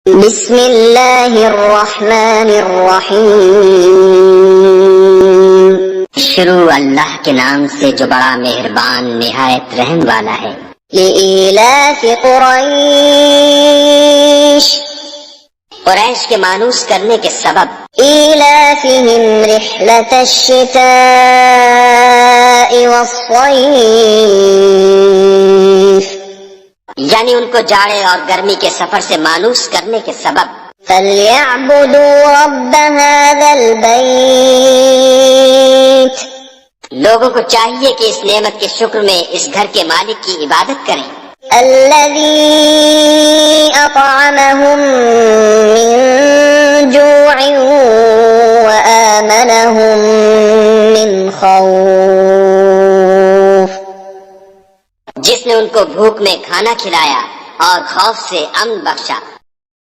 بسم اللہ الرحمن الرحیم، شروع اللہ کے نام سے جو بڑا مہربان نہایت رحم والا ہے۔ لإیلاف قریش، قریش کے مانوس کرنے کے سبب، ایلافہم رحلۃ الشتاء والصیف، یعنی ان کو جاڑے اور گرمی کے سفر سے مانوس کرنے کے سبب، فَلْيَعْبُدُوا رَبَّ هَذَا الْبَيْتِ، لوگوں کو چاہیے کہ اس نعمت کے شکر میں اس گھر کے مالک کی عبادت کریں، الَّذِي أَطْعَمَهُم مِّن جُوعٍ وَآمَنَهُم مِّن خَوْفٍ، جس نے ان کو بھوک میں کھانا کھلایا اور خوف سے امن بخشا۔